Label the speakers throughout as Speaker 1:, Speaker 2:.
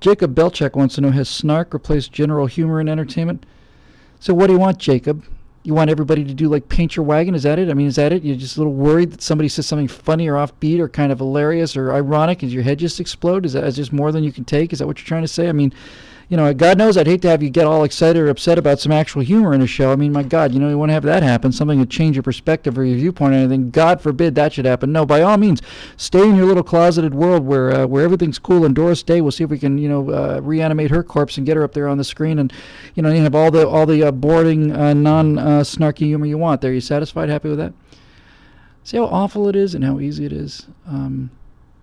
Speaker 1: Jacob Belchak wants to know, has Snark replaced general humor in entertainment? So what do you want, Jacob? You want everybody to do like paint your wagon? Is that it? I mean, is that it? You're just a little worried that somebody says something funny or offbeat or kind of hilarious or ironic and your head just explode? Is that just more than you can take? Is that what you're trying to say? I mean, you know, God knows I'd hate to have you get all excited or upset about some actual humor in a show. I mean, my God, you know, you want to have that happen, something to change your perspective or your viewpoint or anything. God forbid that should happen. No, by all means, stay in your little closeted world where everything's cool. And Doris Day, we'll see if we can, you know, reanimate her corpse and get her up there on the screen, and you know, you have all the boring, non-snarky humor you want. There, you satisfied? Happy with that? See how awful it is and how easy it is.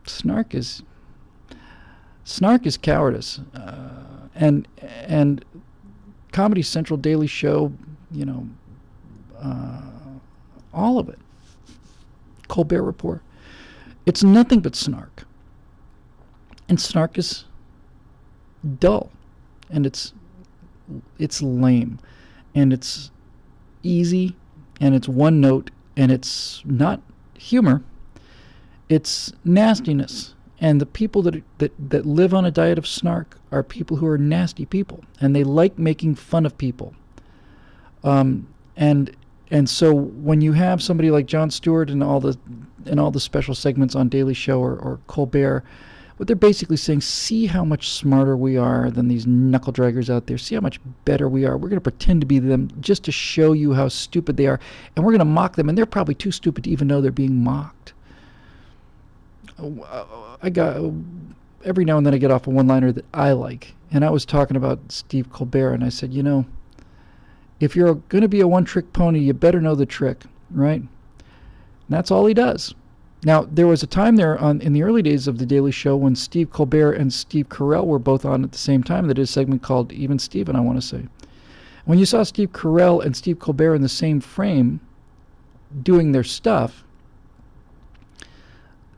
Speaker 1: Snark is cowardice. And Comedy Central, Daily Show, you know, all of it. Colbert Report. It's nothing but snark. And snark is dull. And it's lame. And it's easy. And it's one note. And it's not humor. It's nastiness. And the people that live on a diet of snark are people who are nasty people, and they like making fun of people. And so when you have somebody like Jon Stewart and all the special segments on Daily Show or Colbert, what they're basically saying, see how much smarter we are than these knuckle draggers out there. See how much better we are. We're going to pretend to be them just to show you how stupid they are, and we're going to mock them, and they're probably too stupid to even know they're being mocked. Every now and then I get off a one-liner that I like, and I was talking about Steve Colbert, and I said, you know, if you're going to be a one-trick pony, you better know the trick, right? And that's all he does. Now, there was a time there in the early days of The Daily Show when Steve Colbert and Steve Carell were both on at the same time. They did a segment called Even Steven, I want to say. When you saw Steve Carell and Steve Colbert in the same frame doing their stuff,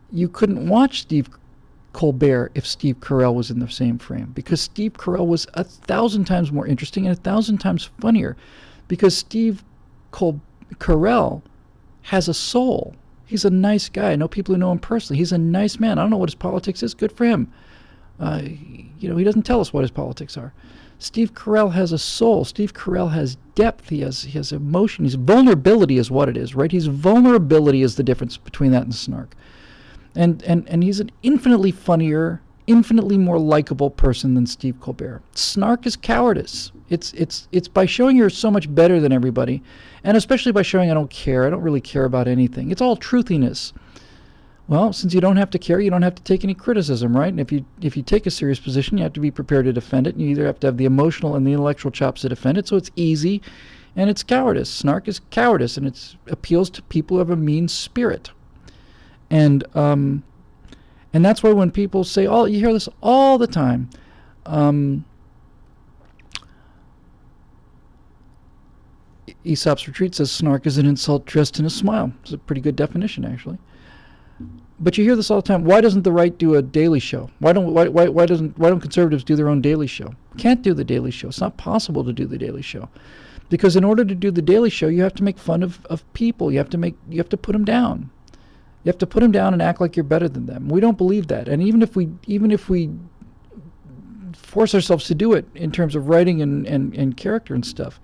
Speaker 1: you couldn't watch Steve Colbert if Steve Carell was in the same frame, because Steve Carell was 1,000 times more interesting and 1,000 times funnier, because Steve Carell has a soul. He's a nice guy. I know people who know him personally. He's a nice man. I don't know what his politics is. Good for him. You know, he doesn't tell us what his politics are. Steve Carell has a soul. Steve Carell has depth. He has emotion. His vulnerability is what it is, right? His vulnerability is the difference between that and snark. And he's an infinitely funnier, infinitely more likable person than Steve Colbert. Snark is cowardice. It's by showing you're so much better than everybody, and especially by showing I don't care. I don't really care about anything. It's all truthiness. Well, since you don't have to care, you don't have to take any criticism, right? And if you take a serious position, you have to be prepared to defend it. And you either have to have the emotional and the intellectual chops to defend it. So it's easy, and it's cowardice. Snark is cowardice, and it appeals to people who have a mean spirit. And that's why when people say, "Oh, you hear this all the time," AesopsRetreat says snark is an insult dressed in a smile. It's a pretty good definition, actually. But you hear this all the time. Why doesn't the right do a daily show? Why don't conservatives do their own daily show? Can't do the daily show. It's not possible to do the daily show, because in order to do the daily show, you have to make fun of people. You have to put them down. You have to put them down and act like you're better than them. We don't believe that. And even if we force ourselves to do it in terms of writing and character and stuff,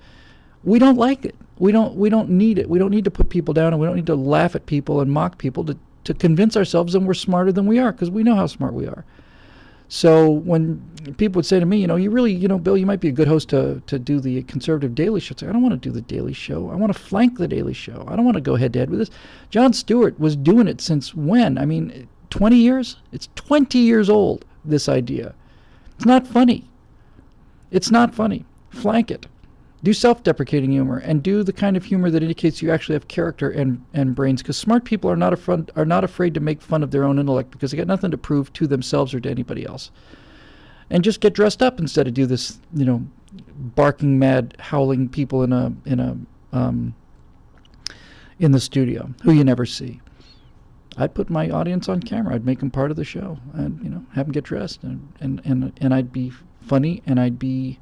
Speaker 1: we don't like it. We don't need it. We don't need to put people down, and we don't need to laugh at people and mock people to convince ourselves that we're smarter than we are, because we know how smart we are. So when people would say to me, you really, Bill, you might be a good host to do the conservative daily show. It's like, I don't want to do the daily show. I want to flank the daily show. I don't want to go head-to-head with this. Jon Stewart was doing it since when? I mean, 20 years? It's 20 years old, this idea. It's not funny. It's not funny. Flank it. Do self-deprecating humor, and do the kind of humor that indicates you actually have character and brains, because smart people are not afraid to make fun of their own intellect, because they got nothing to prove to themselves or to anybody else. And just get dressed up instead of do this, barking, mad, howling people in the studio who you never see. I'd put my audience on camera. I'd make them part of the show, and have them get dressed, and I'd be funny, and I'd be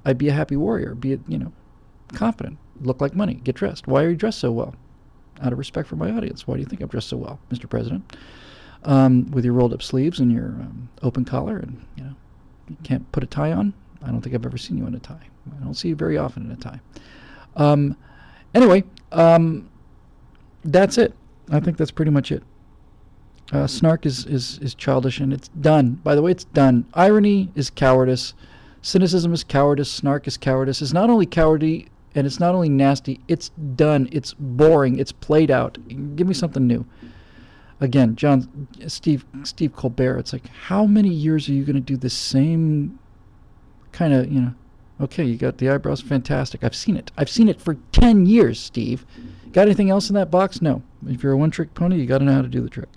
Speaker 1: a happy warrior, be confident, look like money, get dressed. Why are you dressed so well? Out of respect for my audience. Why do you think I'm dressed so well, Mr. President? With your rolled up sleeves and your open collar, and you can't put a tie on. I don't think I've ever seen you in a tie. I don't see you very often in a tie. Anyway, that's it. I think that's pretty much it. Snark is childish, and it's done. By the way, it's done. Irony is cowardice. Cynicism is cowardice. Snark is cowardice. It's not only cowardly, and it's not only nasty. It's done. It's boring. It's played out. Give me something new. Again, Steve Colbert. It's like, how many years are you going to do the same kind of, okay, you got the eyebrows, fantastic. I've seen it. I've seen it for 10 years, Steve. Got anything else in that box? No. If you're a one-trick pony, you got to know how to do the trick.